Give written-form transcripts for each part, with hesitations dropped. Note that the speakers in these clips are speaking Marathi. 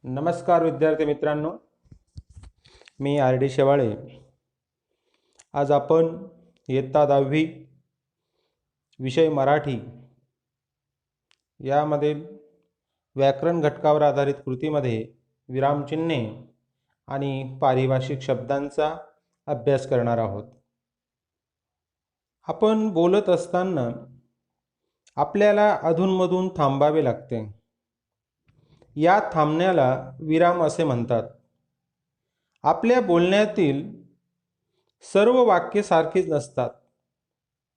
नमस्कार विद्यार्थी मित्रांनो, मी आर डी शेवाळे. आज आपण इयत्ता 10वी विषय मराठी यामधील व्याकरण घटकावर आधारित कृतीमध्ये विरामचिन्हे आणि पारिभाषिक शब्दांचा अभ्यास करणार आहोत. आपण बोलत असताना आपल्याला अधूनमधून थांबावे लागते. या थांबण्याला विराम असे म्हणतात. आपल्या बोलण्यातील सर्व वाक्ये सारखीच नसतात.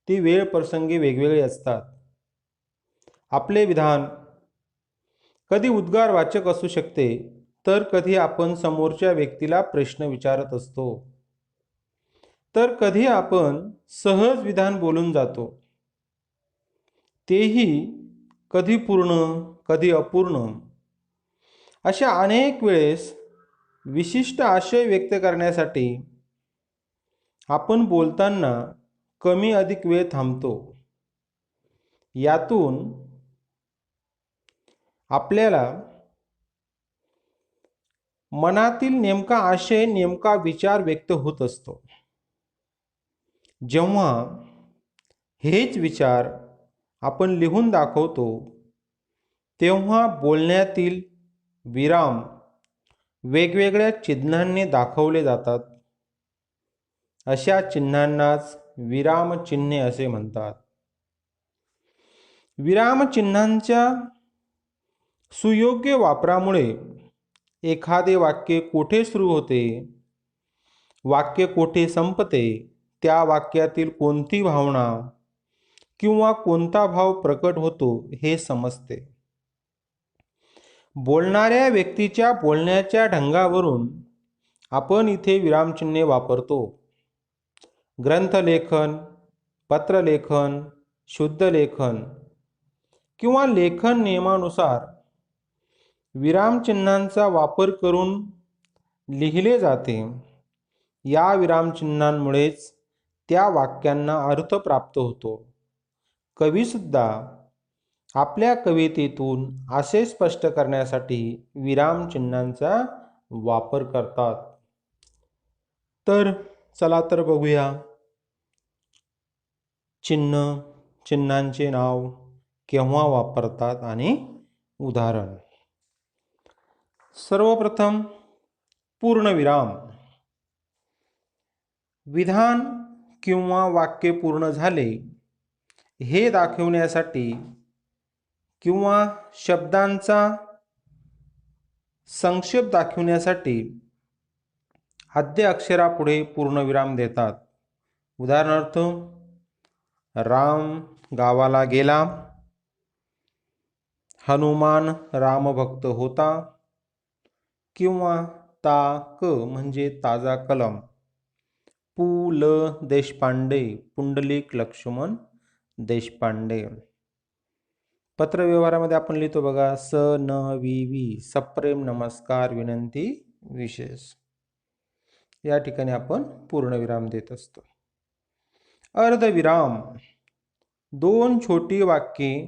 ती वेळ प्रसंगी वेगवेगळी असतात. आपले विधान कधी उद्गारवाचक असू शकते, तर कधी आपण समोरच्या व्यक्तीला प्रश्न विचारत असतो, तर कधी आपण सहज विधान बोलून जातो. तेही कधी पूर्ण, कधी अपूर्ण. अशा अनेक वेळेस विशिष्ट आशय व्यक्त करण्यासाठी आपण बोलताना कमी अधिक वेळ थांबतो. यातून आपल्याला मनातील नेमका आशय, नेमका विचार व्यक्त होत असतो. जेव्हा हेच विचार आपण लिहून दाखवतो, तेव्हा बोलण्यातील विराम वेगवेगळ्या चिन्हांनी दाखवले जातात. अशा चिन्हांनाच विरामचिन्हे असे म्हणतात. विरामचिन्हांच्या सुयोग्य वापरामुळे एखादे वाक्य कोठे सुरू होते, वाक्य कोठे संपते, त्या वाक्यातील कोणती भावना किंवा कोणता भाव प्रकट होतो हे समजते. बोलणाऱ्या व्यक्तीच्या बोलण्याच्या ढंगावरून आपण इथे विरामचिन्हे वापरतो. ग्रंथलेखन, पत्रलेखन, शुद्धलेखन किंवा लेखन नियमानुसार विरामचिन्हांचा वापर करून लिहिले जाते. या विरामचिन्हांमुळेच त्या वाक्यांना अर्थ प्राप्त होतो. कवीसुद्धा आपल्या कवितेतून असे स्पष्ट करण्यासाठी विरामचिन्हांचा वापर करतात. तर चला तर बघूया चिन्हांचे नाव केव्हा वापरतात आणि उदाहरण. सर्वप्रथम पूर्णविराम. विधान किंवा वाक्य पूर्ण झाले हे दाखवण्यासाठी किंवा शब्दांचा संक्षेप दाखवण्यासाठी आद्य अक्षरापुढे पूर्णविराम देतात. उदाहरणार्थ, राम गावाला गेला, हनुमान रामभक्त होता, किंवा क म्हणजे ताजा कलम, पु ल देशपांडे पुंडलिक लक्ष्मण देशपांडे. पत्रव्यवहारामध्ये आपण लिहितो बघा, स न वी वी सप्रेम नमस्कार विनंती विशेष. या ठिकाणी आपण पूर्णविराम देत असतो. अर्धविराम. दोन छोटी वाक्ये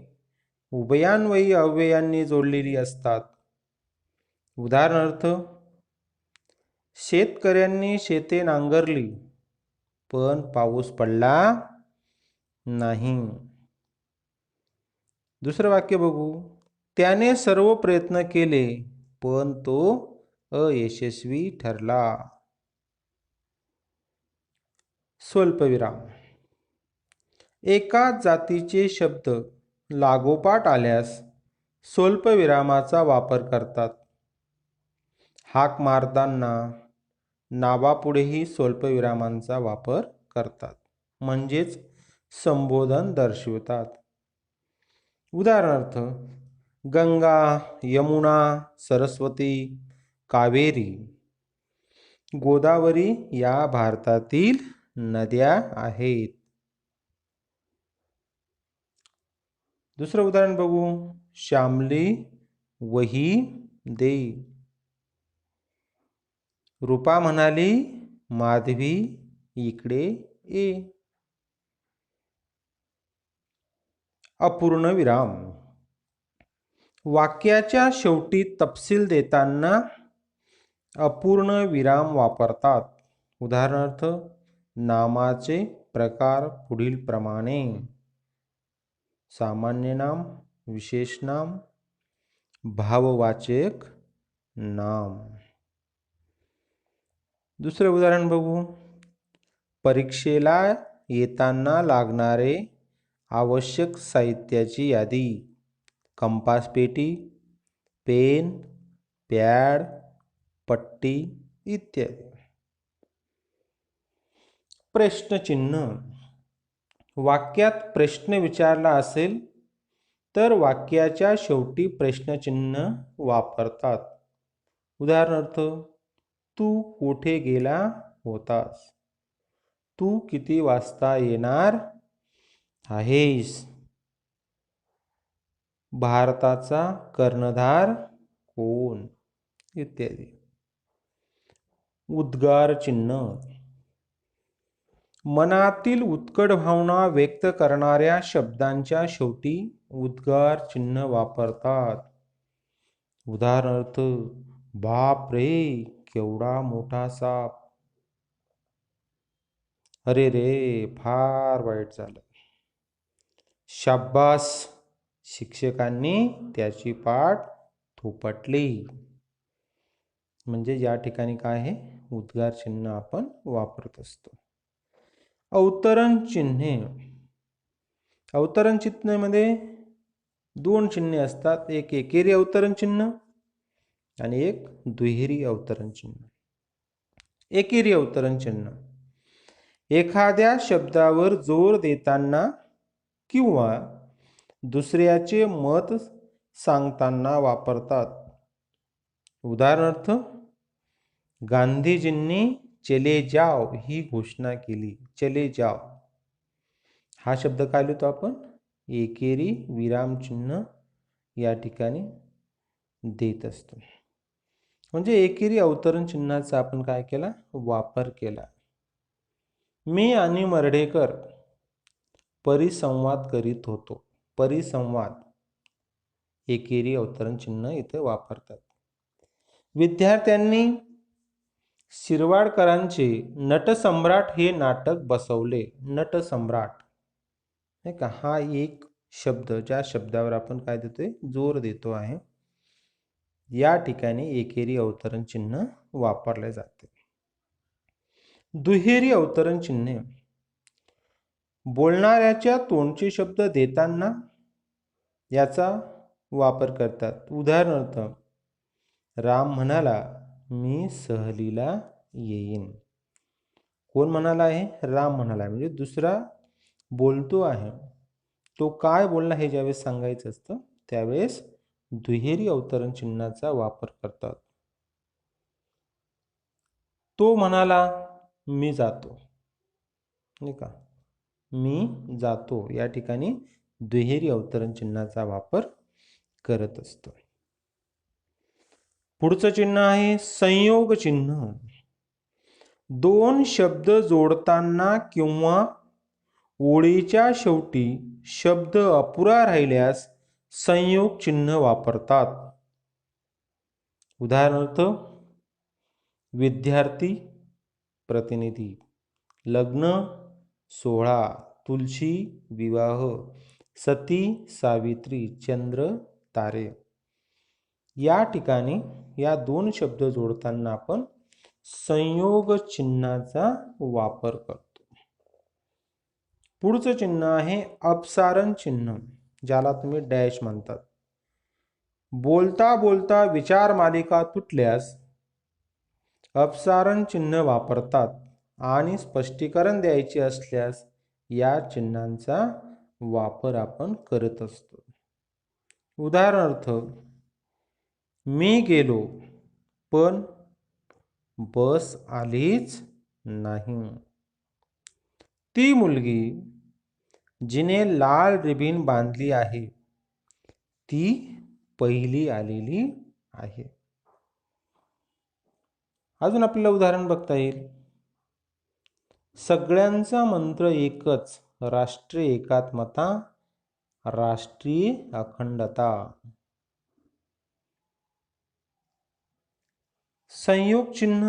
उभयान्वयी अव्ययांनी जोडलेली असतात. उदाहरणार्थ, शेतकऱ्यांनी शेते नांगरली पण पाऊस पडला नाही. दुसरं वाक्य बघू, त्याने सर्व प्रयत्न केले पण तो अयशस्वी ठरला. स्वल्पविराम. एकाच जातीचे शब्द लागोपाठ आल्यास स्वल्पविरामाचा वापर करतात. हाक मारताना नावापुढेही स्वल्पविरामांचा वापर करतात, म्हणजेच संबोधन दर्शवतात. उदाहरणार्थ, गंगा, यमुना, सरस्वती, कावेरी, गोदावरी या भारतातील नद्या आहेत. दुसरं उदाहरण बघू, श्यामली वही दे. रूपा म्हणाली, माधवी इकडे ये. अपूर्ण विराम. वाक्याच्या शेवटी तपशील देताना अपूर्ण विराम वापरतात. उदाहरणार्थ, नामाचे प्रकार पुढील प्रमाणे: सामान्य नाम, विशेष नाम, भाववाचक नाम. दुसरे उदाहरण बघू. परीक्षेला येताना लागणारे आवश्यक साहित्याची यादी: कंपास पेटी, पेन, पॅड, पट्टी इत्यादी. प्रश्नचिन्ह. वाक्यात प्रश्न विचारला असेल तर वाक्याच्या शेवटी प्रश्नचिन्ह वापरतात. उदाहरणार्थ, तू कुठे गेला होतास? तू किती वाजता येणार आहेस? भारताचा कर्णधार कोण? इत्यादी. उद्गार चिन्ह. मनातील उत्कट भावना व्यक्त करणाऱ्या शब्दांच्या शेवटी उद्गार चिन्ह वापरतात. उदाहरणार्थ, बाप रे केवढा मोठा साप. अरे रे फार वाईट झालं. शाब्बास शिक्षकांनी त्याची पाठ थोपटली. म्हणजे या ठिकाणी काय आहे, उद्गार चिन्ह आपण वापरत असतो. अवतरण चिन्हे. अवतरण चिन्हामध्ये दोन चिन्हे असतात, एक एकेरी अवतरण चिन्ह आणि एक दुहेरी अवतरण चिन्ह. एकेरी अवतरण चिन्ह एखाद्या शब्दावर जोर देताना किंवा दुसऱ्याचे मत सांगताना वापरतात. उदाहरणार्थ, गांधीजींनी चले जाओ ही घोषणा केली. चले जाओ हा शब्द काय लिहितो आपण? एकेरी विरामचिन्ह या ठिकाणी देत असतो. म्हणजे एकेरी अवतरण चिन्हाचा आपण काय केला? वापर केला. मी आणि मर्ढेकर परिसंवाद करीत होतो. परिसंवाद एकेरी अवतरण चिन्ह इथे वापरतात. विद्यार्थ्यांनी शिरवाडकरांचे नटसम्राट हे नाटक बसवले. नटसम्राट नाही का, हा एक शब्द ज्या शब्दावर आपण काय देतोय? जोर देतो आहे. या ठिकाणी एकेरी अवतरण चिन्ह वापरले जाते. दुहेरी अवतरण चिन्हे बोलणाऱ्याच्या तोंडचे शब्द देताना याचा वापर करतात. उदाहरणार्थ, राम म्हणाला मी सहलीला येईन. कोण म्हणाला आहे? राम म्हणाला. म्हणजे दुसरा बोलतो आहे. तो काय बोलला हे ज्यावेळेस सांगायचं असतं त्यावेळेस दुहेरी अवतरण चिन्हाचा वापर करतात. तो म्हणाला मी जातो. नाही का, मी जातो या ठिकाणी दुहेरी अवतरण चिन्हाचा वापर करत असतो. पुढचं चिन्ह आहे संयोग चिन्ह. दोन शब्द जोडताना किंवा ओळीच्या शेवटी शब्द अपुरा राहिल्यास संयोग चिन्ह वापरतात. उदाहरणार्थ, विद्यार्थी प्रतिनिधी, लग्न सोहळा, तुलसी विवाह, सती सावित्री, चंद्र तारे. या ठिकाणी या दोन शब्द जोडताना आपण संयोग चिन्हाचा वापर करतो. पुढचं चिन्ह आहे अपसारण चिन्ह, ज्याला तुम्ही डॅश म्हणतात. बोलता बोलता विचार मालिका तुटल्यास अपसारण चिन्ह वापरतात आणि स्पष्टीकरण द्यायचे असल्यास या चिन्हांचा वापर आपण करत असतो. उदाहरणार्थ, मी गेलो पण बस आलीच नाही. ती मुलगी जिने लाल रिबीन बांधली आहे ती पहिली आलेली आहे. अजून आपल्याला उदाहरण बघता येईल. सगळ्यांचा मंत्र एकच, राष्ट्रीय एकात्मता, राष्ट्रीय अखंडता. संयोग चिन्ह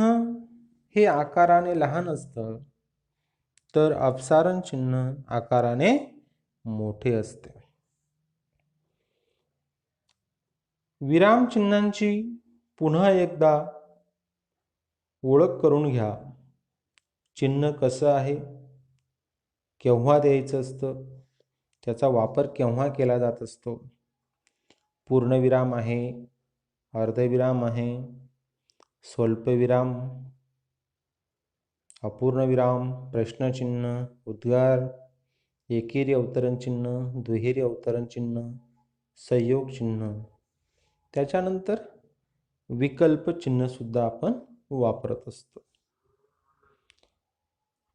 हे आकाराने लहान असतं, तर अपसारण चिन्ह आकाराने मोठे असते. विराम चिन्हांची पुन्हा एकदा ओळख करून घ्या. चिन्ह कसं आहे, केव्हा द्यायचं असतं, त्याचा वापर केव्हा केला जात असतो. पूर्णविराम आहे, अर्धविराम आहे, स्वल्पविराम, अपूर्णविराम, प्रश्नचिन्ह, उद्गार, एकेरी अवतरण चिन्ह, दुहेरी अवतरण चिन्ह, संयोग चिन्ह, त्याच्यानंतर विकल्प चिन्ह सुद्धा आपण वापरत असतो.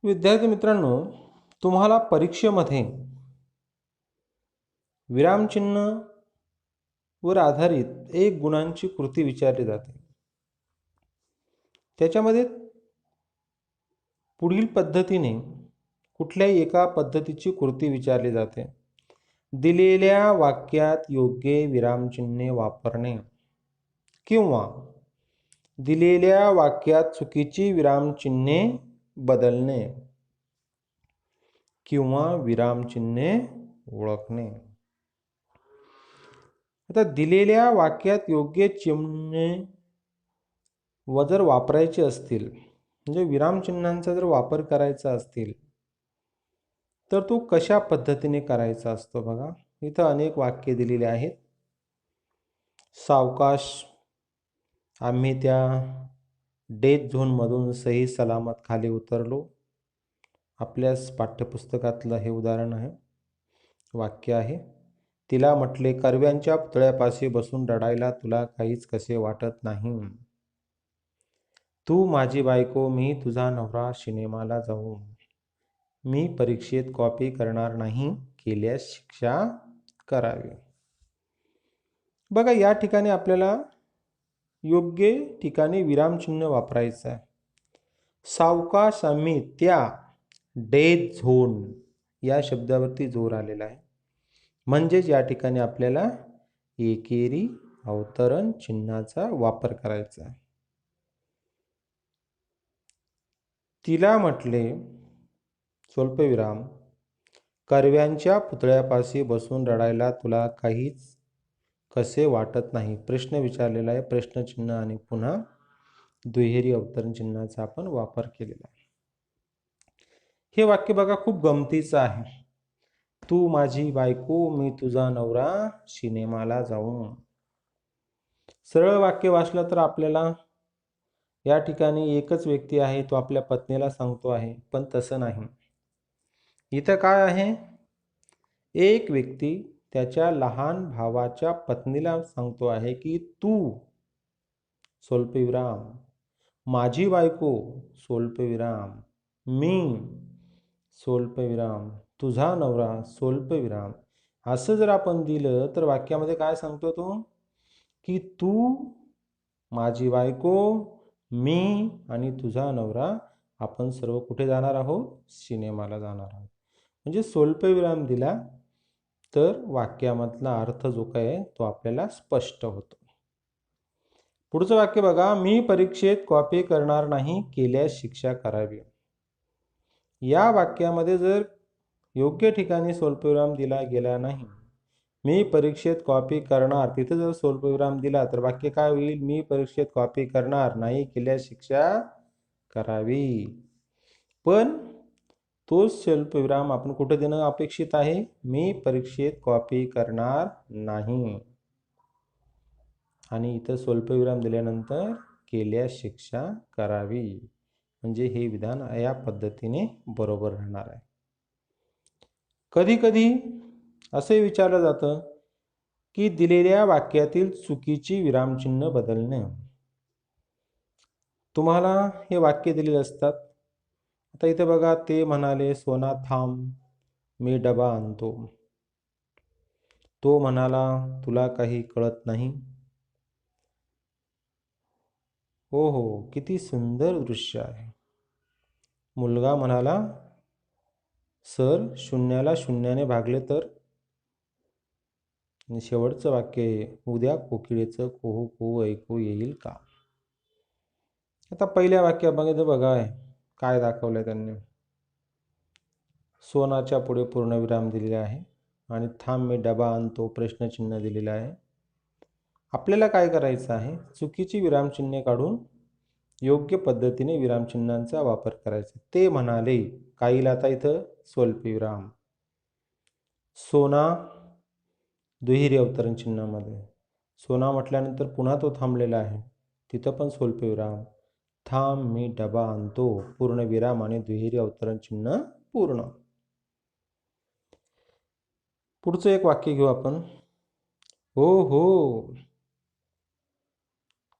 विद्यार्थी मित्रांनो, तुम्हाला परीक्षेमध्ये विरामचिन्ह वर आधारित एक गुणांची कृती विचारली जाते. त्याच्यामध्ये पुढील पद्धतीने कुठल्याही एका पद्धतीची कृती विचारली जाते. दिलेल्या वाक्यात योग्य विरामचिन्हे वापरणे किंवा दिलेल्या वाक्यात चुकीची विरामचिन्हे बदलणे किंवा विरामचिन्हे ओळखणे. आता दिलेल्या वाक्यात योग्य चिन्हे जर वापरायचे असतील, म्हणजे विरामचिन्हांचा जर वापर करायचा असतील, तर तो कशा पद्धतीने करायचा असतो बघा. इथं अनेक वाक्ये दिलेली आहेत. सावकाश आम्ही त्या डेथ झोनमधून सही सलामत खाली उतरलो. आपल्याच पाठ्यपुस्तकातलं हे उदाहरण आहे, वाक्य आहे. तिला म्हटले, कर्व्यांच्या पुतळ्यापाशी बसून रडायला तुला काहीच कसे वाटत नाही. तू माझी बायको, मी तुझा नवरा, सिनेमाला जाऊ. मी परीक्षेत कॉपी करणार नाही, केल्यास शिक्षा करावी. बघा, या ठिकाणी आपल्याला योग्य ठिकाणी विरामचिन्ह वापरायचं आहे. सावकाश आम्ही त्या डेथ झोन या शब्दावरती जोर आलेला आहे. म्हणजेच या ठिकाणी आपल्याला एकेरी अवतरण चिन्हाचा वापर करायचा आहे. तिला म्हटले, स्वल्पविराम, कर्व्यांच्या पुतळ्यापाशी बसून रडायला तुला काहीच कसे वाटत नाही. प्रश्न विचारलेला आहे, प्रश्नचिन्ह आणि पुन्हा दुहेरी अवतरण चिन्हाचा आपण वापर केलेला आहे. हे वाक्य बघा, खूप गमतीचं आहे. तू माझी बायको, मी तुझा नवरा, सिनेमाला जाऊ. सरळ वाक्य वाचलं तर आपल्याला या ठिकाणी एकच व्यक्ती आहे, तो आपल्या पत्नीला सांगतो आहे, पण तसं नाही. इथं काय आहे, एक व्यक्ती त्याच्या लहान भावाच्या पत्नीला सांगतो आहे की तू स्वल्पविराम, माझी बायको स्वल्पविराम, मी स्वल्पविराम, तुझा नवरा स्वल्पविराम. असं जर आपण दिलं तर वाक्यामध्ये काय सांगतो तो, की तू माझी बायको, मी आणि तुझा नवरा आपण सर्व कुठे जाणार आहोत, सिनेमाला जाणार आहोत. म्हणजे स्वल्पविराम दिला तर वाक्यामधला अर्थ जो काय आहे तो आपल्याला स्पष्ट होतो. पुढचं वाक्य बघा, मी परीक्षेत कॉपी करणार नाही, केल्यास शिक्षा करावी. या वाक्यामध्ये जर योग्य ठिकाणी स्वल्पविराम दिला गेला नाही, मी परीक्षेत कॉपी करणार, तिथे जर स्वल्पविराम दिला तर वाक्य काय होईल, मी परीक्षेत कॉपी करणार नाही, केल्यास शिक्षा करावी. पण तोच स्वल्पविराम आपण कुठे देणं अपेक्षित आहे, मी परीक्षेत कॉपी करणार नाही, आणि इथं स्वल्पविराम दिल्यानंतर केल्यास शिक्षा करावी. म्हणजे हे विधान या पद्धतीने बरोबर राहणार आहे. कधी कधी असे विचारलं जातं की दिलेल्या वाक्यातील चुकीची विरामचिन्ह बदलणे. तुम्हाला हे वाक्य दिलेले असतात. आता इथे बघा, ते म्हणाले, सोना थांब, मी डबा आणतो. तो म्हणाला, तुला काही कळत नाही. हो हो, किती सुंदर दृश्य आहे. मुलगा म्हणाला, सर, शून्याला शून्याने भागले तर. आणि शेवटचं वाक्य, उद्या कोकिळेचं कोहू कोहू ऐकू येईल का. आता पहिल्या वाक्यात बघितलं बघा काय दाखवलंय त्यांनी. सोनाच्या पुढे पूर्णविराम दिलेला आहे आणि थांब मी डबा आणतो प्रश्नचिन्ह दिलेलं आहे. आपल्याला काय करायचं आहे, चुकीची विरामचिन्हे काढून योग्य पद्धतीने विरामचिन्हांचा वापर करायचा. ते म्हणाले, काही आता इथं स्वल्पविराम. सोना दुहेरी अवतरण चिन्हामध्ये. सोना म्हटल्यानंतर पुन्हा तो थांबलेला आहे, तिथं पण स्वल्पविराम. थांब मी डबा आणतो पूर्णविराम आणि दुहेरी अवतरण चिन्ह पूर्ण. पुढचं एक वाक्य घेऊ आपण. हो हो,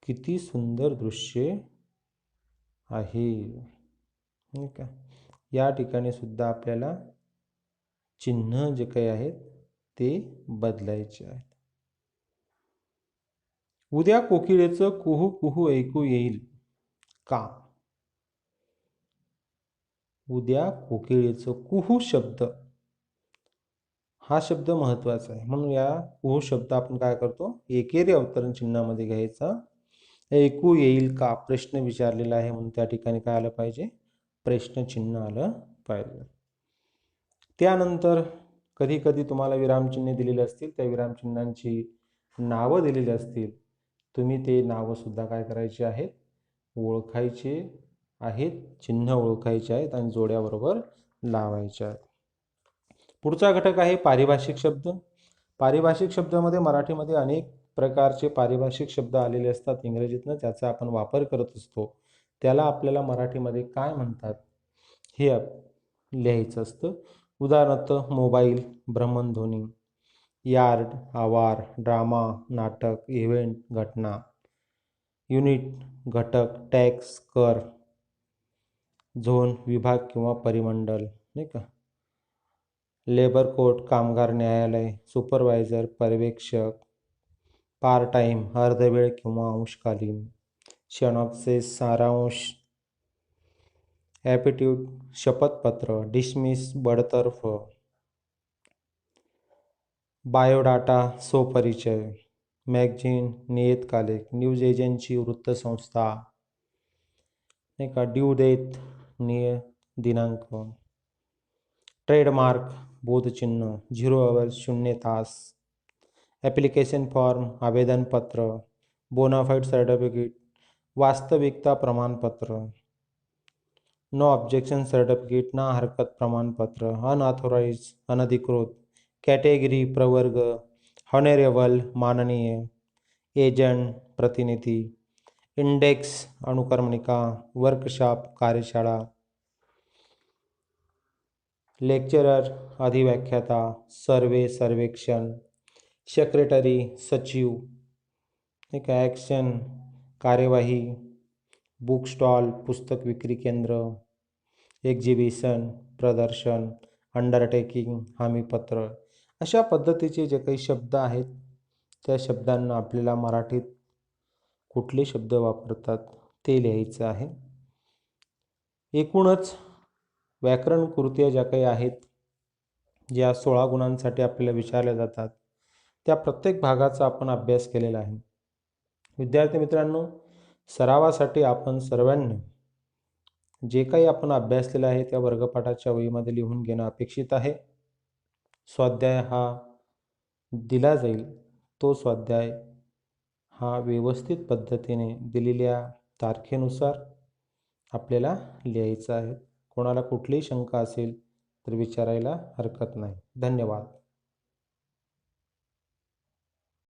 किती सुंदर दृश्य आहे. ठीक आहे, या ठिकाणी सुद्धा आपल्याला चिन्ह जे काही आहेत ते बदलायचे आहेत. उद्या कोकिळेचं कुहू कुहू ऐकू येईल का? उद्या कोकिळेचं कुहू शब्द, हा शब्द महत्वाचा आहे, म्हणून या कुहू शब्द आपण काय करतो, एकेरी अवतरण चिन्हामध्ये घ्यायचा. ऐकू येईल का प्रश्न विचारलेला आहे, म्हणून त्या ठिकाणी काय आलं पाहिजे, प्रश्नचिन्ह आलं पाहिजे. त्यानंतर कधी कधी तुम्हाला विरामचिन्हे दिलेली असतील, त्या विरामचिन्हांची नावं दिलेली असतील, तुम्ही ते नावं सुद्धा काय करायची आहेत, ओळखायचे आहेत, चिन्ह ओळखायचे आहेत आणि जोड्याबरोबर लावायचे आहेत. पुढचा घटक आहे पारिभाषिक शब्द. पारिभाषिक शब्दामध्ये मराठीमध्ये अनेक प्रकारचे पारिभाषिक शब्द आलेले असतात इंग्रजीतनं, त्याचा आपण वापर करत असतो. त्याला आपल्याला मराठीमध्ये काय म्हणतात हे लिहायचं असतं. उदाहरणार्थ मोबाईल, भ्रमणध्वनी, यार्ड, आवार, ड्रामा, नाटक, इव्हेंट, घटना, युनिट, घटक, टॅक्स, कर, झोन, विभाग किंवा परिमंडल, नाही का. लेबर कोर्ट, कामगार न्यायालय, सुपरवायझर, पर्यवेक्षक, पार्ट टाइम, अर्धवेळ किंवा अंशकालीन, शनॉप्सिस, सारांश, ॲपिट्यूड, शपथपत्र, डिसमिस, बडतर्फ, बायोडाटा, स्वपरिचय, मॅगझिन, नियतकालिक, न्यूज एजन्सी, वृत्तसंस्था, नाही का, ड्यू डेट, दिनांक, ट्रेडमार्क, बोधचिन्ह, 0 आवर्स, 0 तास, ॲप्लिकेशन फॉर्म, आवेदनपत्र, बोनाफाईड सर्टिफिकेट, वास्तविकता प्रमाणपत्र, नो ऑब्जेक्शन सर्टिफिकेट, ना हरकत प्रमाणपत्र, अनऑथोराइज, अनधिकृत, कॅटेगरी, प्रवर्ग, हॉनरेबल, माननीय, एजंट, प्रतिनिधी, इंडेक्स, अनुक्रमणिका, वर्कशॉप, कार्यशाळा, लेक्चरर, अधिव्याख्याता, सर्वे, सर्वेक्षण, सेक्रेटरी, सचिव, एक ॲक्शन, कार्यवाही, बुक स्टॉल, पुस्तक विक्री केंद्र, एक्झिबिशन, प्रदर्शन, अंडरटेकिंग, हमीपत्र. अशा पद्धतीचे जे काही शब्द आहेत त्या शब्दांना आपल्याला मराठीत कुठले शब्द वापरतात ते लिहायचं आहे. एकूणच व्याकरण कृत्या ज्या काही आहेत, ज्या 16 गुणांसाठी आपल्याला विचारल्या जातात, त्या प्रत्येक भागाचा आपण अभ्यास केलेला आहे. विद्यार्थी मित्रांनो, सरावासाठी आपण सर्वांनी जे काही आपण अभ्यासलेलं आहे त्या वर्गपाठाच्या वहीमध्ये लिहून घेणं अपेक्षित आहे. स्वाध्याय हा दिला जाईल, तो स्वाध्याय हा व्यवस्थित पद्धतीने दिलेल्या तारखेनुसार आपल्याला लिहायचा आहे. कोणाला कुठलीही शंका असेल तर विचारायला हरकत नाही. धन्यवाद.